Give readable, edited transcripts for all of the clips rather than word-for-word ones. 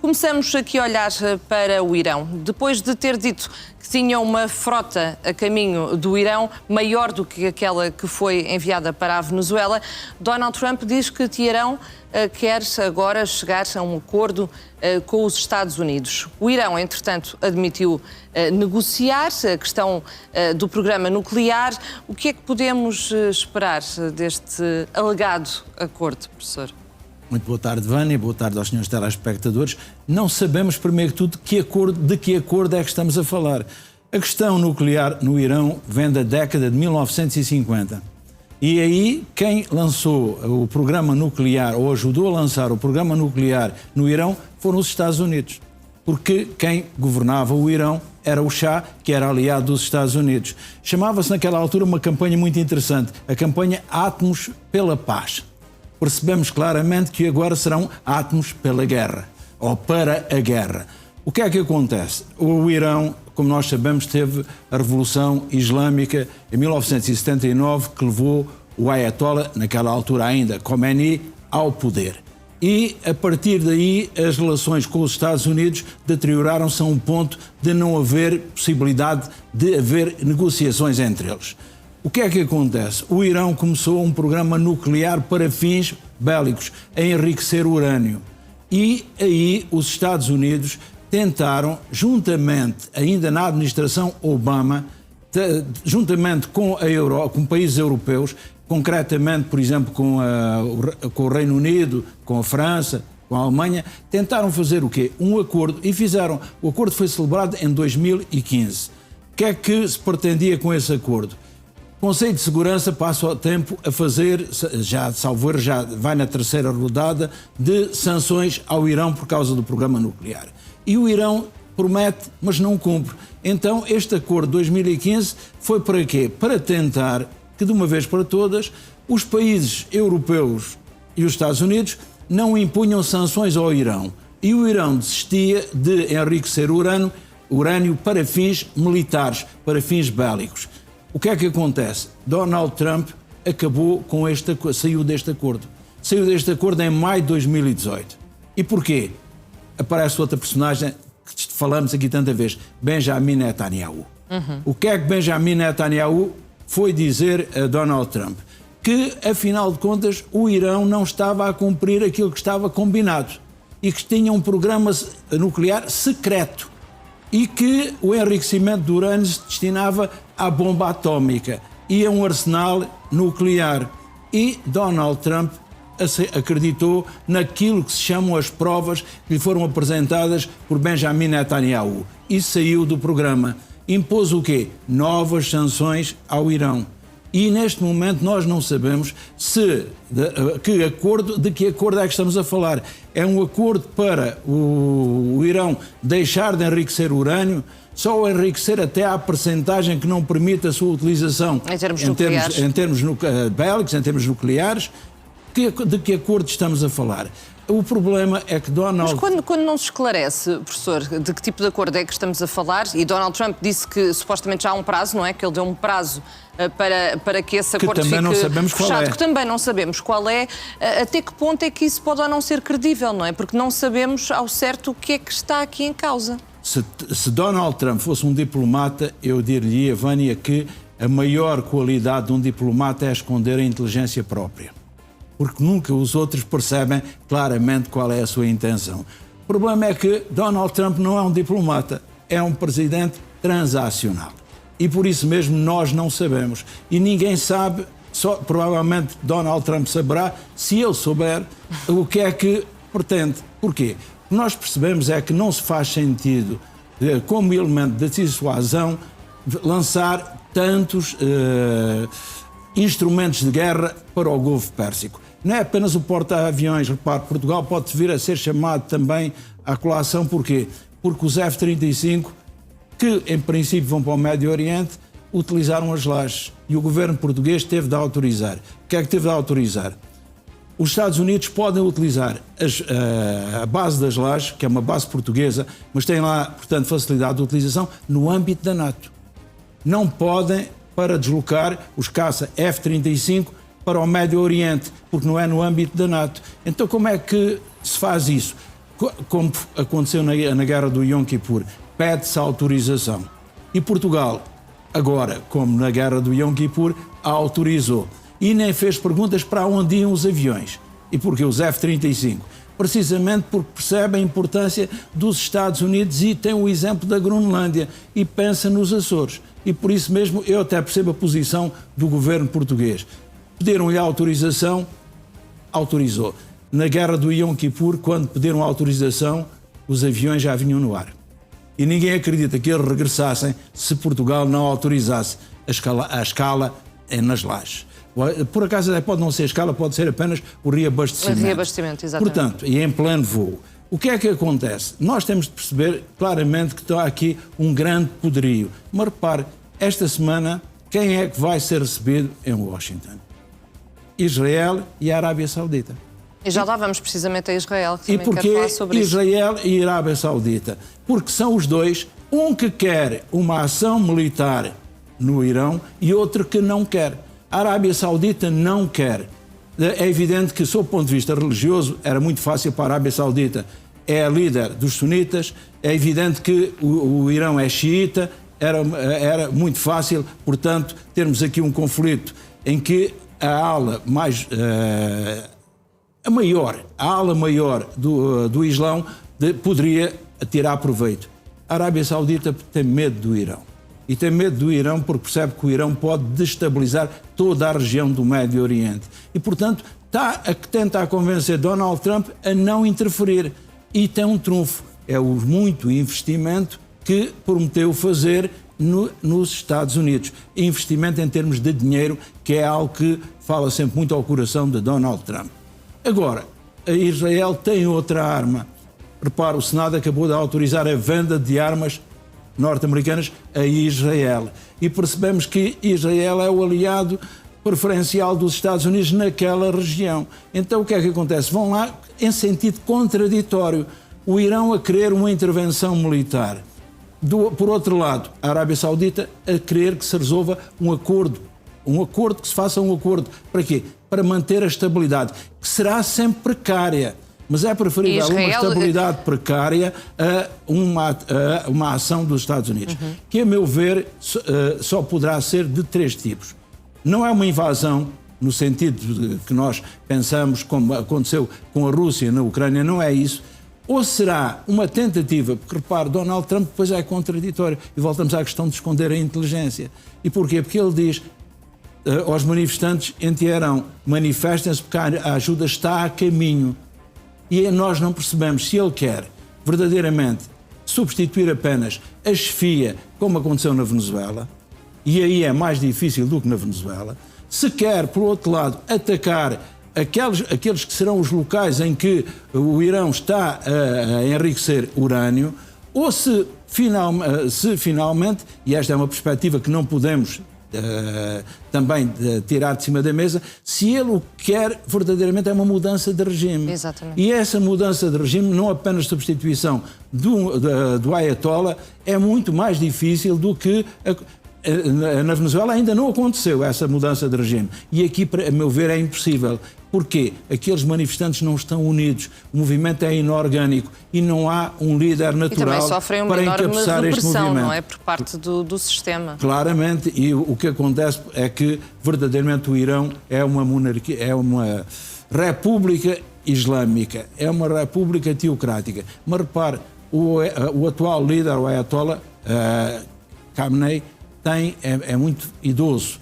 Começamos aqui a olhar para o Irão. Depois de ter dito que tinha uma frota a caminho do Irão, maior do que aquela que foi enviada para a Venezuela, Donald Trump diz que Teherão quer agora chegar a um acordo com os Estados Unidos. O Irão, entretanto, admitiu negociar a questão do programa nuclear. O que é que podemos esperar deste alegado acordo, professor? Muito boa tarde, Vânia. Boa tarde aos senhores telespectadores. Não sabemos, primeiro de tudo, de que acordo é que estamos a falar. A questão nuclear no Irão vem da década de 1950. E aí, quem lançou o programa nuclear, ou ajudou a lançar o programa nuclear no Irão, foram os Estados Unidos. Porque quem governava o Irão era o Shah, que era aliado dos Estados Unidos. Chamava-se naquela altura uma campanha muito interessante, a campanha Átomos pela Paz. Percebemos claramente que agora serão átomos pela guerra, ou para a guerra. O que é que acontece? O Irão, como nós sabemos, teve a Revolução Islâmica em 1979, que levou o Ayatollah, naquela altura ainda Khomeini, ao poder. E, a partir daí, as relações com os Estados Unidos deterioraram-se a um ponto de não haver possibilidade de haver negociações entre eles. O que é que acontece? O Irão começou um programa nuclear para fins bélicos, a enriquecer urânio. E aí os Estados Unidos tentaram, juntamente, ainda na administração Obama, juntamente com países europeus, concretamente, por exemplo, com o Reino Unido, com a França, com a Alemanha, tentaram fazer o quê? Um acordo, e fizeram. O acordo foi celebrado em 2015. O que é que se pretendia com esse acordo? O Conselho de Segurança passa o tempo a fazer, já vai na terceira rodada, de sanções ao Irão por causa do programa nuclear. E o Irão promete, mas não cumpre. Então, este acordo de 2015 foi para quê? Para tentar que, de uma vez para todas, os países europeus e os Estados Unidos não impunham sanções ao Irão. E o Irão desistia de enriquecer urânio para fins militares, para fins bélicos. O que é que acontece? Donald Trump saiu deste acordo. Saiu deste acordo em maio de 2018. E porquê? Aparece outra personagem que falamos aqui tanta vez, Benjamin Netanyahu. O que é que Benjamin Netanyahu foi dizer a Donald Trump? Que, afinal de contas, o Irão não estava a cumprir aquilo que estava combinado e que tinha um programa nuclear secreto e que o enriquecimento de urânio se destinava à bomba atómica e a um arsenal nuclear. E Donald Trump acreditou naquilo que se chamam as provas que lhe foram apresentadas por Benjamin Netanyahu e saiu do programa. Impôs o quê? Novas sanções ao Irão. E neste momento nós não sabemos de que acordo é que estamos a falar. É um acordo para o Irão deixar de enriquecer urânio, só enriquecer até à percentagem que não permite a sua utilização em termos nucleares, em termos bélicos, em termos nucleares. De que acordo estamos a falar? O problema é que Donald... Mas quando não se esclarece, professor, de que tipo de acordo é que estamos a falar, e Donald Trump disse que supostamente já há um prazo, não é? Que ele deu um prazo para que esse acordo fique fechado, que também não sabemos qual é, até que ponto é que isso pode ou não ser credível, não é? Porque não sabemos ao certo o que é que está aqui em causa. Se Donald Trump fosse um diplomata, eu diria, Vânia, que a maior qualidade de um diplomata é esconder a inteligência própria. Porque nunca os outros percebem claramente qual é a sua intenção. O problema é que Donald Trump não é um diplomata, é um presidente transacional. E por isso mesmo nós não sabemos. E ninguém sabe, provavelmente Donald Trump saberá, se ele souber, o que é que pretende. Porquê? O que nós percebemos é que não se faz sentido, como elemento de dissuasão, lançar tantos instrumentos de guerra para o Golfo Pérsico. Não é apenas o porta-aviões, repare, Portugal pode vir a ser chamado também à colação. Porquê? Porque os F-35, que em princípio vão para o Médio Oriente, utilizaram as lajes e o governo português teve de autorizar. O que é que teve de autorizar? Os Estados Unidos podem utilizar a base das lajes, que é uma base portuguesa, mas tem lá, portanto, facilidade de utilização no âmbito da NATO. Não podem para deslocar os caça F-35 para o Médio Oriente, porque não é no âmbito da NATO. Então como é que se faz isso? como aconteceu na guerra do Yom Kippur, pede-se autorização. E Portugal, agora, como na guerra do Yom Kippur, a autorizou. E nem fez perguntas para onde iam os aviões. E porquê os F-35? Precisamente porque percebe a importância dos Estados Unidos e tem o exemplo da Groenlândia e pensa nos Açores. E por isso mesmo eu até percebo a posição do governo português. Pediram-lhe a autorização, autorizou. Na guerra do Yom Kippur, quando pediram a autorização, os aviões já vinham no ar. E ninguém acredita que eles regressassem se Portugal não autorizasse a escala nas lajes. Por acaso pode não ser a escala, pode ser apenas o reabastecimento. O reabastecimento, exatamente. Portanto, e em pleno voo. O que é que acontece? Nós temos de perceber claramente que está aqui um grande poderio. Mas repare, esta semana, quem é que vai ser recebido em Washington? Israel e a Arábia Saudita. E já lá vamos precisamente a Israel, que E também quero falar sobre isso. Israel e Arábia Saudita? Porque são os dois, um que quer uma ação militar no Irão e outro que não quer. A Arábia Saudita não quer. É evidente que, sob o ponto de vista religioso, era muito fácil para a Arábia Saudita. É a líder dos sunitas, é evidente que o Irão é xiita, era muito fácil, portanto, termos aqui um conflito em que a ala mais... a ala maior do Islão poderia tirar proveito. A Arábia Saudita tem medo do Irão. E tem medo do Irão porque percebe que o Irão pode destabilizar toda a região do Médio Oriente. E, portanto, tenta convencer Donald Trump a não interferir. E tem um trunfo. É o muito investimento que prometeu fazer nos Estados Unidos. Investimento em termos de dinheiro, que é algo que fala sempre muito ao coração de Donald Trump. Agora, a Israel tem outra arma. Repara, o Senado acabou de autorizar a venda de armas norte-americanas a Israel. E percebemos que Israel é o aliado preferencial dos Estados Unidos naquela região. Então o que é que acontece? Vão lá em sentido contraditório. O Irão a querer uma intervenção militar. Por outro lado, a Arábia Saudita a querer que se resolva um acordo, que se faça um acordo. Para quê? Para manter a estabilidade, que será sempre precária. Mas é preferível uma estabilidade precária a uma ação dos Estados Unidos, que, a meu ver, só poderá ser de três tipos. Não é uma invasão, no sentido que nós pensamos, como aconteceu com a Rússia na Ucrânia, não é isso. Ou será uma tentativa, porque, repare, Donald Trump depois é contraditório, e voltamos à questão de esconder a inteligência. E porquê? Porque ele diz aos manifestantes em Teherão, manifestem-se porque a ajuda está a caminho. E nós não percebemos se ele quer verdadeiramente substituir apenas a chefia, como aconteceu na Venezuela, e aí é mais difícil do que na Venezuela, se quer, por outro lado, atacar aqueles que serão os locais em que o Irão está a enriquecer urânio, ou se finalmente, e esta é uma perspectiva que não podemos também tirar de cima da mesa, se ele o que quer verdadeiramente é uma mudança de regime. Exatamente. E essa mudança de regime, não apenas substituição do Ayatollah, é muito mais difícil do que... Na Venezuela ainda não aconteceu essa mudança de regime. E aqui, a meu ver, é impossível. Porquê? Aqueles manifestantes não estão unidos, o movimento é inorgânico e não há um líder natural para encabeçar este movimento. Não é? Por parte do sistema. Claramente, e o que acontece é que verdadeiramente o Irão é uma monarquia, é uma república islâmica, é uma república teocrática. Mas repare, o atual líder, o Ayatollah Khamenei, é muito idoso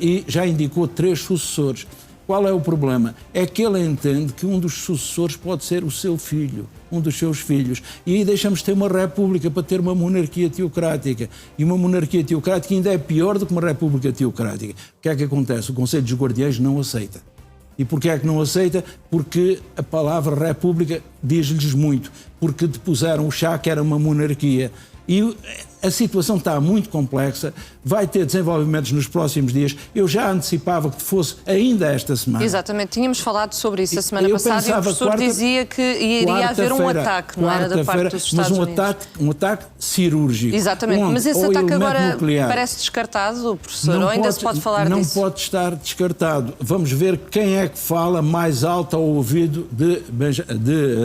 e já indicou 3 sucessores. Qual é o problema? É que ele entende que um dos sucessores pode ser o seu filho, um dos seus filhos. E aí deixamos de ter uma república para ter uma monarquia teocrática. E uma monarquia teocrática ainda é pior do que uma república teocrática. O que é que acontece? O Conselho dos Guardiães não aceita. E porquê é que não aceita? Porque a palavra república diz-lhes muito. Porque depuseram o Shah, que era uma monarquia. E A situação está muito complexa, vai ter desenvolvimentos nos próximos dias. Eu já antecipava que fosse ainda esta semana. Exatamente, tínhamos falado sobre isso a semana passada e o professor dizia que iria haver um ataque, não era, da parte dos Estados Unidos. Mas um ataque cirúrgico. Exatamente, mas esse ataque agora parece descartado, professor, ou ainda se pode falar disso? Não pode estar descartado. Vamos ver quem é que fala mais alto ao ouvido de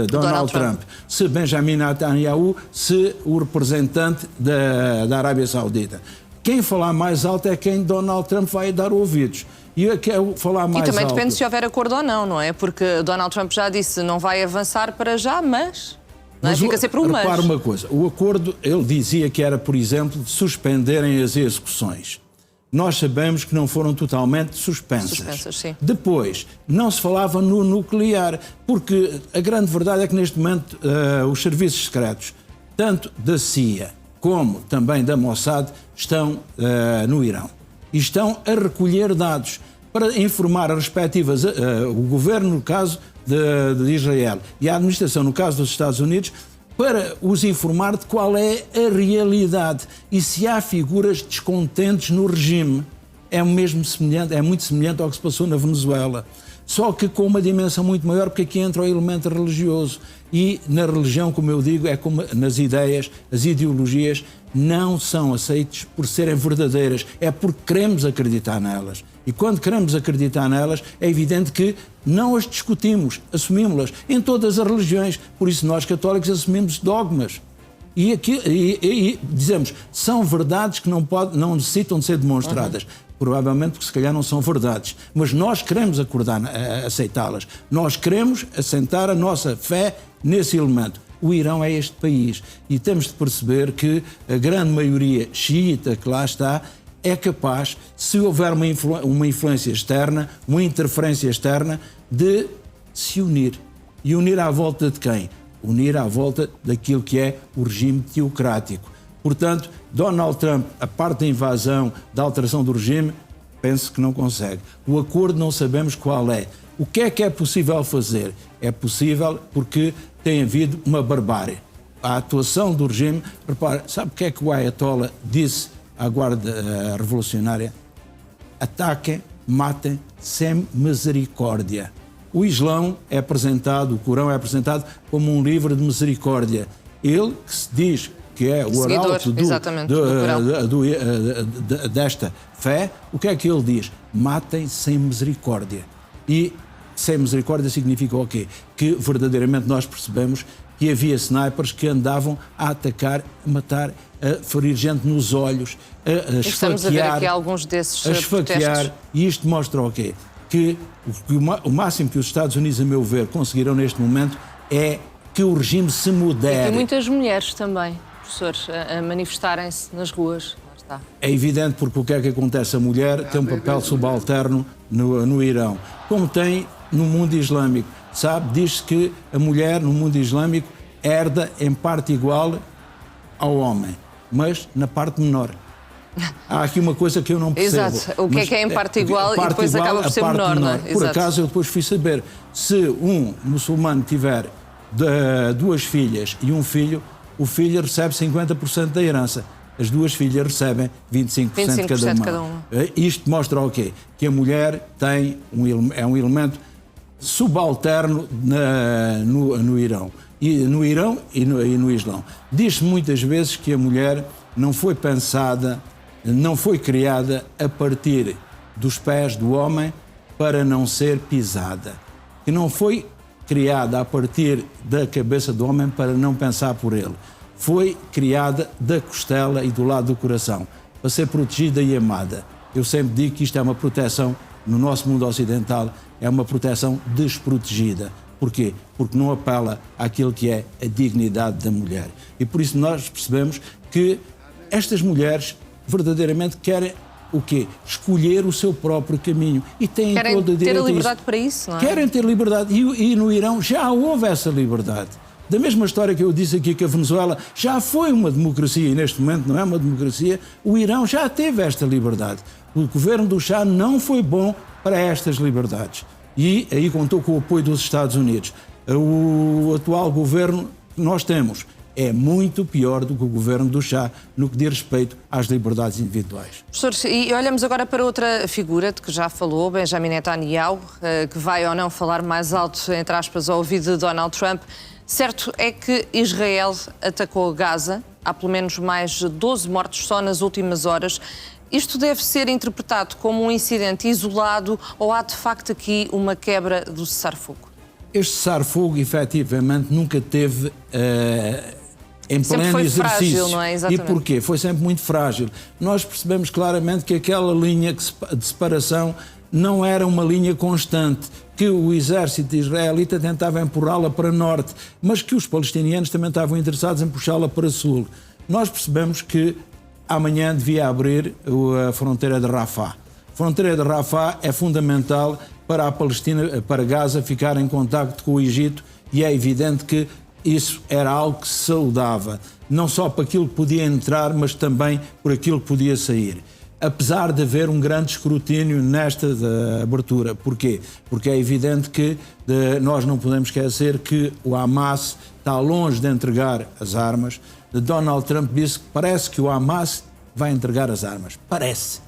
Donald Trump. Se Benjamin Netanyahu, se o representante da Arábia Saudita. Quem falar mais alto é quem Donald Trump vai dar ouvidos. E eu quero falar mais alto. E também depende se houver acordo ou não, não é? Porque Donald Trump já disse não vai avançar para já, mas fica sempre um mas. Repara uma coisa, o acordo, ele dizia que era, por exemplo, de suspenderem as execuções. Nós sabemos que não foram totalmente suspensas. Suspensas, sim. Depois, não se falava no nuclear, porque a grande verdade é que neste momento os serviços secretos, tanto da CIA como também da Mossad, estão no Irão. E estão a recolher dados para informar as respectivas, o governo, no caso de Israel, e a administração, no caso dos Estados Unidos, para os informar de qual é a realidade e se há figuras descontentes no regime. É muito semelhante ao que se passou na Venezuela. Só que com uma dimensão muito maior, porque aqui entra o elemento religioso. E na religião, como eu digo, é como nas ideias, as ideologias não são aceitas por serem verdadeiras, é porque queremos acreditar nelas. E quando queremos acreditar nelas, é evidente que não as discutimos, assumimos-las em todas as religiões. Por isso nós, católicos, assumimos dogmas. E dizemos, são verdades que não necessitam de ser demonstradas. Provavelmente porque se calhar não são verdades. Mas nós queremos aceitá-las. Nós queremos assentar a nossa fé nesse elemento. O Irão é este país. E temos de perceber que a grande maioria xiita que lá está é capaz, se houver uma influência externa, uma interferência externa, de se unir. E unir à volta de quem? Unir à volta daquilo que é o regime teocrático. Portanto, Donald Trump, a parte da invasão, da alteração do regime, penso que não consegue. O acordo não sabemos qual é. O que é possível fazer? É possível porque tem havido uma barbárie. A atuação do regime, repara, sabe o que é que o Ayatollah disse à Guarda Revolucionária? Ataquem, matem, sem misericórdia. O Islão é apresentado, o Corão é apresentado como um livro de misericórdia. Ele que se diz que é o arauto desta fé, o que é que ele diz? Matem sem misericórdia. E sem misericórdia significa o quê? Que verdadeiramente nós percebemos que havia snipers que andavam a atacar, a matar, a ferir gente nos olhos, a esfaquear. Estamos a ver aqui alguns desses protestos. E isto mostra o quê? Que o máximo que os Estados Unidos, a meu ver, conseguiram neste momento é que o regime se modere. E muitas mulheres também, professores, a manifestarem-se nas ruas. Lá está. É evidente, porque o que é que acontece? A mulher tem um papel subalterno no Irão, como tem no mundo islâmico. Sabe, diz-se que a mulher no mundo islâmico herda em parte igual ao homem, mas na parte menor. Há aqui uma coisa que eu não percebo. Exato. O que é em parte igual e depois acaba por ser menor, não é? Por acaso eu depois fui saber, se um muçulmano tiver duas filhas e um filho, o filho recebe 50% da herança. As duas filhas recebem 25% cada uma. Isto mostra o quê? Que a mulher é um elemento subalterno no Irão. No Irão e no Islão. Diz-se muitas vezes que a mulher não foi pensada, não foi criada a partir dos pés do homem para não ser pisada. Que não foi criada a partir da cabeça do homem para não pensar por ele. Foi criada da costela e do lado do coração, para ser protegida e amada. Eu sempre digo que isto é uma proteção, no nosso mundo ocidental, é uma proteção desprotegida. Porquê? Porque não apela àquilo que é a dignidade da mulher. E por isso nós percebemos que estas mulheres verdadeiramente querem o quê? Escolher o seu próprio caminho. E têm todo o direito a isso. Querem ter a liberdade para isso, não é? Querem ter liberdade. E no Irão já houve essa liberdade. Da mesma história que eu disse aqui que a Venezuela já foi uma democracia e neste momento não é uma democracia, o Irão já teve esta liberdade. O governo do Shah não foi bom para estas liberdades. E aí contou com o apoio dos Estados Unidos. O atual governo que nós temos é muito pior do que o governo do Shah no que diz respeito às liberdades individuais. Professor, e olhamos agora para outra figura de que já falou, Benjamin Netanyahu, que vai ou não falar mais alto, entre aspas, ao ouvido de Donald Trump. Certo é que Israel atacou Gaza, há pelo menos mais de 12 mortos só nas últimas horas. Isto deve ser interpretado como um incidente isolado ou há de facto aqui uma quebra do cessar-fogo? Este cessar-fogo, efetivamente, nunca teve em sempre pleno foi exercício. Frágil, não é? Exatamente. E porquê? Foi sempre muito frágil. Nós percebemos claramente que aquela linha de separação não era uma linha constante, que o exército israelita tentava empurrá-la para norte, mas que os palestinianos também estavam interessados em puxá-la para sul. Nós percebemos que amanhã devia abrir a fronteira de Rafah. A fronteira de Rafah é fundamental para a Palestina, para Gaza ficar em contacto com o Egito, e é evidente que isso era algo que se saudava, não só para aquilo que podia entrar, mas também por aquilo que podia sair. Apesar de haver um grande escrutínio nesta abertura. Porquê? Porque é evidente que nós não podemos esquecer que o Hamas está longe de entregar as armas. Donald Trump disse que parece que o Hamas vai entregar as armas. Parece.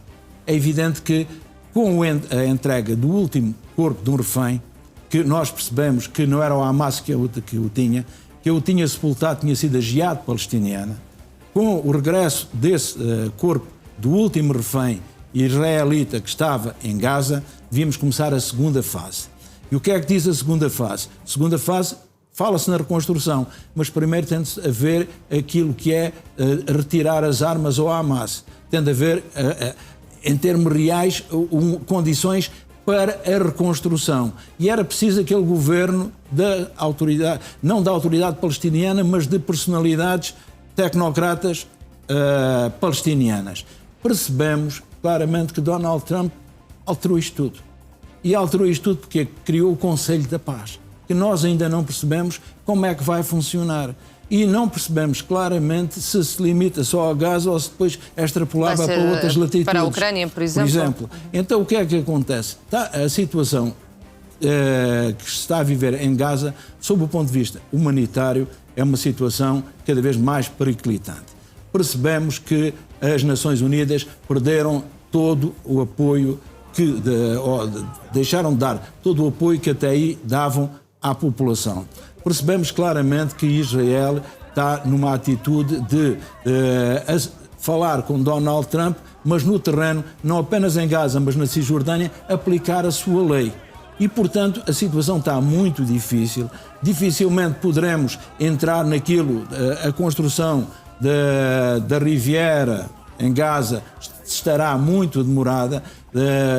É evidente que com a entrega do último corpo de um refém, que nós percebemos que não era o Hamas que o tinha sepultado, tinha sido a Jihad palestiniana, com o regresso desse corpo do último refém israelita que estava em Gaza, devíamos começar a segunda fase. E o que é que diz a segunda fase? A segunda fase fala-se na reconstrução, mas primeiro tem-se a ver aquilo que é retirar as armas ao Hamas. Tem de haver, em termos reais, condições para a reconstrução. E era preciso aquele governo da autoridade, não da autoridade palestiniana, mas de personalidades tecnocratas palestinianas. Percebemos claramente que Donald Trump alterou isto tudo. E alterou isto tudo porque criou o Conselho da Paz, que nós ainda não percebemos como é que vai funcionar. E não percebemos claramente se se limita só a Gaza ou se depois é extrapolava para outras latitudes. Para a Ucrânia, por exemplo. Então o que é que acontece? A situação que se está a viver em Gaza, sob o ponto de vista humanitário, é uma situação cada vez mais periclitante. Percebemos que as Nações Unidas perderam todo o apoio deixaram de dar todo o apoio que até aí davam à população. Percebemos claramente que Israel está numa atitude de falar com Donald Trump, mas no terreno, não apenas em Gaza, mas na Cisjordânia, aplicar a sua lei. E, portanto, a situação está muito difícil. Dificilmente poderemos entrar naquilo, a construção da Riviera em Gaza estará muito demorada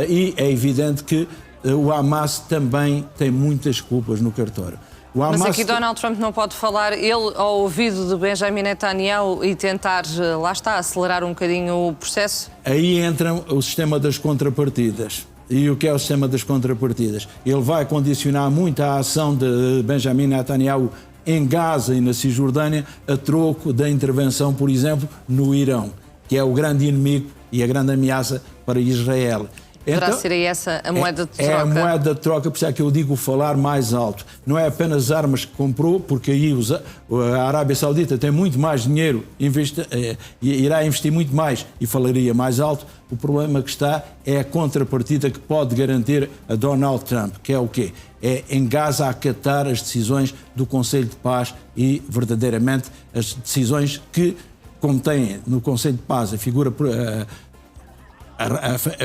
e é evidente que o Hamas também tem muitas culpas no cartório. Mas aqui Donald Trump não pode falar ele ao ouvido de Benjamin Netanyahu e tentar, lá está, acelerar um bocadinho o processo? Aí entra o sistema das contrapartidas. E o que é o sistema das contrapartidas? Ele vai condicionar muito a ação de Benjamin Netanyahu em Gaza e na Cisjordânia a troco da intervenção, por exemplo, no Irão, que é o grande inimigo e a grande ameaça para Israel. Poderá ser aí essa a moeda de troca? É a moeda de troca, por isso é que eu digo falar mais alto. Não é apenas armas que comprou, porque aí a Arábia Saudita tem muito mais dinheiro, irá investir muito mais e falaria mais alto. O problema que está é a contrapartida que pode garantir a Donald Trump, que é o quê? É em Gaza acatar as decisões do Conselho de Paz e, verdadeiramente, as decisões que contêm no Conselho de Paz a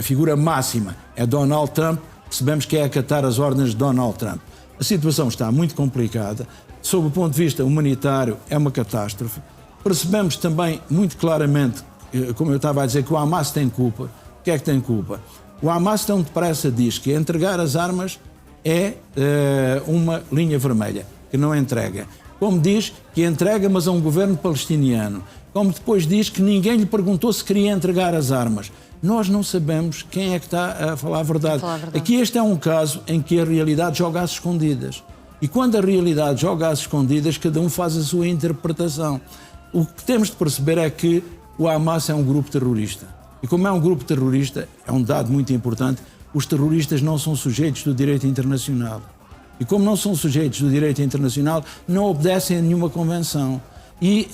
figura máxima é Donald Trump, percebemos que é acatar as ordens de Donald Trump. A situação está muito complicada, sob o ponto de vista humanitário é uma catástrofe. Percebemos também muito claramente, como eu estava a dizer, que o Hamas tem culpa. O que é que tem culpa? O Hamas tão depressa diz que entregar as armas é uma linha vermelha, que não entrega. Como diz que entrega, mas a um governo palestiniano. Como depois diz que ninguém lhe perguntou se queria entregar as armas. Nós não sabemos quem é que está a falar a verdade. Aqui este é um caso em que a realidade joga às escondidas. E quando a realidade joga às escondidas, cada um faz a sua interpretação. O que temos de perceber é que o Hamas é um grupo terrorista. E como é um grupo terrorista, é um dado muito importante, os terroristas não são sujeitos do direito internacional. E como não são sujeitos do direito internacional, não obedecem a nenhuma convenção. E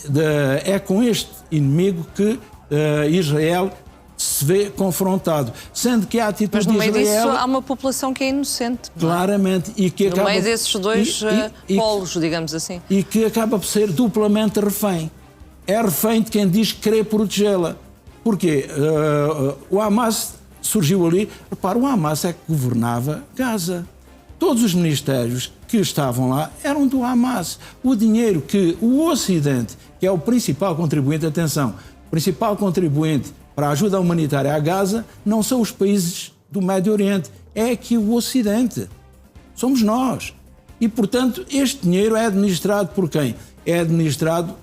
é com este inimigo que Israel se vê confrontado, sendo que a atitude de Israel... Mas no meio disso há uma população que é inocente. Claramente. E que no meio desses dois polos, digamos assim. E que acaba por ser duplamente refém. É refém de quem diz que querer protegê-la. Porquê? O Hamas surgiu ali... Repara, o Hamas é que governava Gaza. Todos os ministérios que estavam lá eram do Hamas. O dinheiro que o Ocidente, que é o principal contribuinte, atenção, o principal contribuinte para a ajuda humanitária a Gaza não são os países do Médio Oriente, é aqui o Ocidente. Somos nós. E, portanto, este dinheiro é administrado por quem? É administrado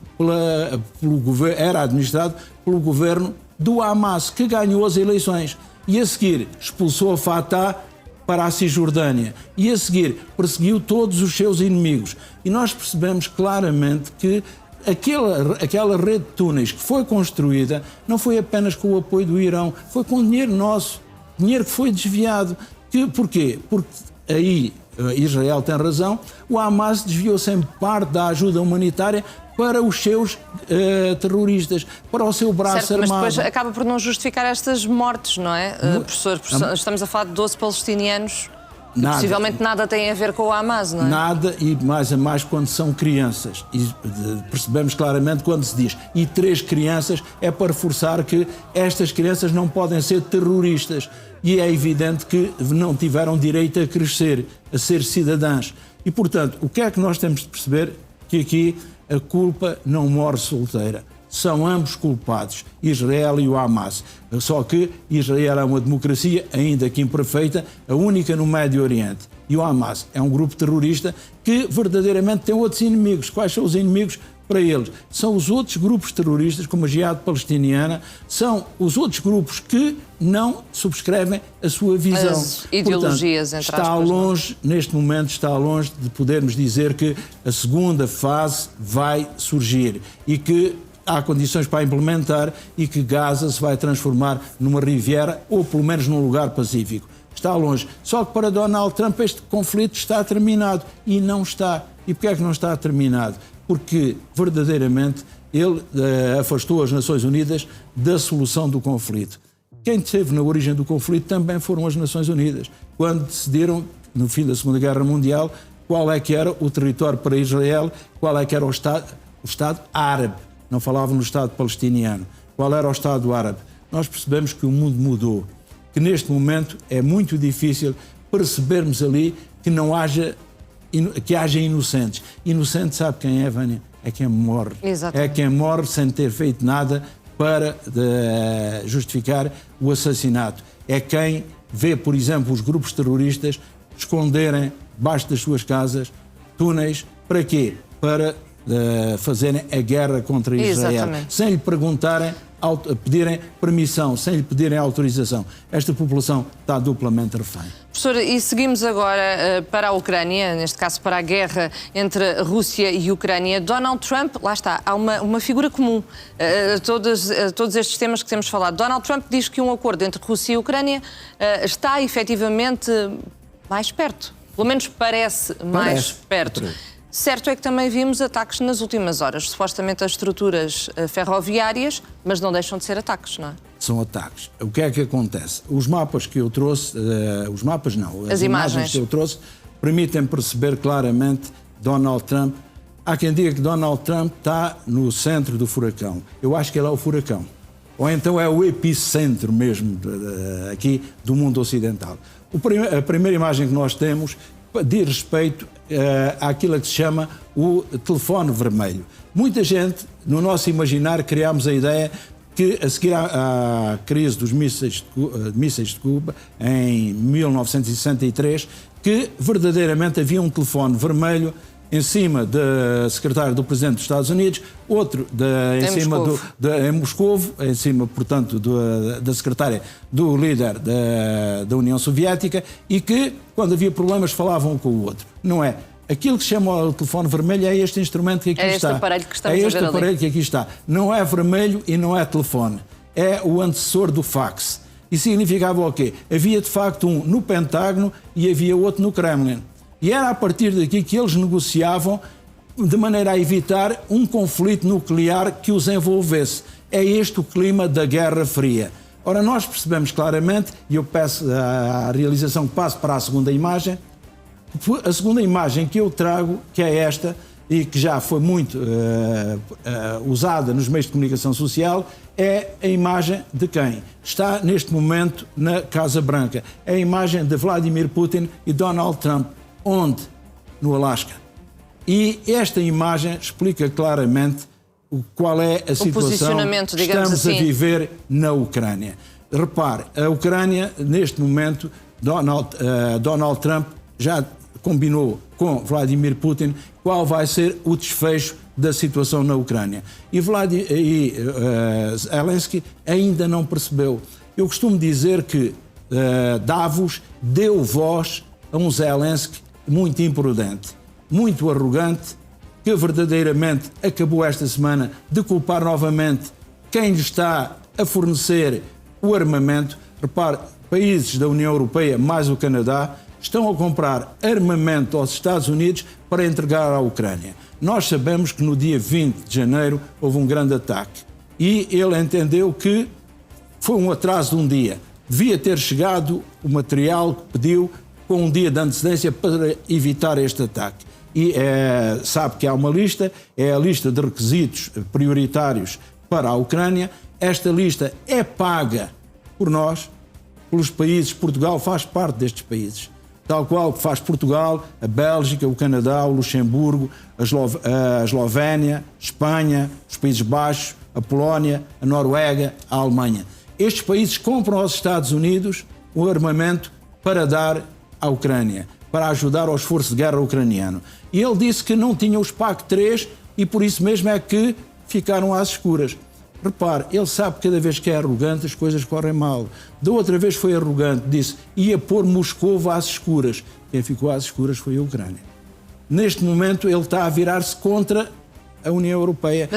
era administrado pelo governo do Hamas, que ganhou as eleições. E a seguir expulsou a Fatah para a Cisjordânia. E a seguir perseguiu todos os seus inimigos. E nós percebemos claramente que aquela rede de túneis que foi construída não foi apenas com o apoio do Irão, foi com dinheiro nosso, dinheiro que foi desviado. Porquê? Porque aí Israel tem razão, o Hamas desviou sempre parte da ajuda humanitária para os seus terroristas, para o seu braço armado. Mas depois acaba por não justificar estas mortes, não é, professor? Estamos a falar de 12 palestinianos. Possivelmente nada tem a ver com o Hamas, não é? Nada, e mais a mais quando são crianças. E percebemos claramente quando se diz e 3 crianças é para reforçar que estas crianças não podem ser terroristas. E é evidente que não tiveram direito a crescer, a ser cidadãs. E, portanto, o que é que nós temos de perceber? Que aqui a culpa não morre solteira. São ambos culpados, Israel e o Hamas. Só que Israel é uma democracia, ainda que imperfeita, a única no Médio Oriente. E o Hamas é um grupo terrorista que verdadeiramente tem outros inimigos. Quais são os inimigos para eles? São os outros grupos terroristas, como a Jihad Palestiniana, são os outros grupos que não subscrevem a sua visão. As ideologias, portanto, entre aspas, longe, neste momento, está longe de podermos dizer que a segunda fase vai surgir e que há condições para implementar e que Gaza se vai transformar numa Riviera ou pelo menos num lugar pacífico. Está longe. Só que para Donald Trump este conflito está terminado e não está. E porquê é que não está terminado? Porque verdadeiramente ele afastou as Nações Unidas da solução do conflito. Quem esteve na origem do conflito também foram as Nações Unidas, quando decidiram, no fim da Segunda Guerra Mundial, qual é que era o território para Israel, qual é que era o Estado árabe. Não falavam no Estado palestiniano. Qual era o Estado árabe? Nós percebemos que o mundo mudou, que neste momento é muito difícil percebermos ali que haja inocentes. Inocente sabe quem é, Vânia? É quem morre. Exatamente. É quem morre sem ter feito nada para justificar o assassinato. É quem vê, por exemplo, os grupos terroristas esconderem debaixo das suas casas túneis. Para quê? Para fazerem a guerra contra Israel. Exatamente. Sem lhe perguntarem, pedirem permissão, sem lhe pedirem autorização. Esta população está duplamente refém. Professor, e seguimos agora para a Ucrânia, neste caso para a guerra entre Rússia e Ucrânia. Donald Trump, lá está, há uma figura comum a todos estes temas que temos falado. Donald Trump diz que um acordo entre Rússia e Ucrânia está efetivamente mais perto. Pelo menos parece mais perto. Certo é que também vimos ataques nas últimas horas, supostamente a estruturas ferroviárias, mas não deixam de ser ataques, não é? São ataques. O que é que acontece? Os mapas que eu trouxe, as imagens que eu trouxe, permitem perceber claramente Donald Trump. Há quem diga que Donald Trump está no centro do furacão. Eu acho que ele é o furacão. Ou então é o epicentro mesmo aqui do mundo ocidental. A primeira imagem que nós temos diz respeito àquilo que se chama o telefone vermelho. Muita gente, no nosso imaginário, criámos a ideia que, a seguir à crise dos mísseis de Cuba, em 1963, que verdadeiramente havia um telefone vermelho em cima da secretária do Presidente dos Estados Unidos, outro em Moscovo, em cima, portanto, da secretária do líder da União Soviética, e que, quando havia problemas, falavam um com o outro. Não é? Aquilo que se chama o telefone vermelho é este instrumento que aqui está. É este aparelho que estamos a ver ali. É este aparelho que aqui está. Não é vermelho e não é telefone. É o antecessor do fax. E significava o quê? Havia, de facto, um no Pentágono e havia outro no Kremlin. E era a partir daqui que eles negociavam de maneira a evitar um conflito nuclear que os envolvesse. É este o clima da Guerra Fria. Ora, nós percebemos claramente, e eu peço à realização que passe para a segunda imagem, a segunda imagem que eu trago, que é esta, e que já foi muito usada nos meios de comunicação social, é a imagem de quem está neste momento na Casa Branca. É a imagem de Vladimir Putin e Donald Trump. Onde? No Alasca. E esta imagem explica claramente qual é a situação que estamos a viver na Ucrânia. Repare, a Ucrânia, neste momento, Donald Trump já combinou com Vladimir Putin qual vai ser o desfecho da situação na Ucrânia. E Zelensky ainda não percebeu. Eu costumo dizer que Davos deu voz a um Zelensky muito imprudente, muito arrogante, que verdadeiramente acabou esta semana de culpar novamente quem lhe está a fornecer o armamento. Repare, países da União Europeia, mais o Canadá, estão a comprar armamento aos Estados Unidos para entregar à Ucrânia. Nós sabemos que no dia 20 de janeiro houve um grande ataque e ele entendeu que foi um atraso de um dia. Devia ter chegado o material que pediu com um dia de antecedência para evitar este ataque. E sabe que há uma lista, é a lista de requisitos prioritários para a Ucrânia. Esta lista é paga por nós, pelos países. Portugal faz parte destes países, tal qual que faz Portugal, a Bélgica, o Canadá, o Luxemburgo, a Eslovénia, Espanha, os Países Baixos, a Polónia, a Noruega, a Alemanha. Estes países compram aos Estados Unidos o armamento para dar à Ucrânia, para ajudar ao esforço de guerra ucraniano. E ele disse que não tinha os PAC-3 e por isso mesmo é que ficaram às escuras. Repare, ele sabe que cada vez que é arrogante as coisas correm mal. Da outra vez foi arrogante, disse ia pôr Moscou às escuras. Quem ficou às escuras foi a Ucrânia. Neste momento ele está a virar-se contra a União Europeia.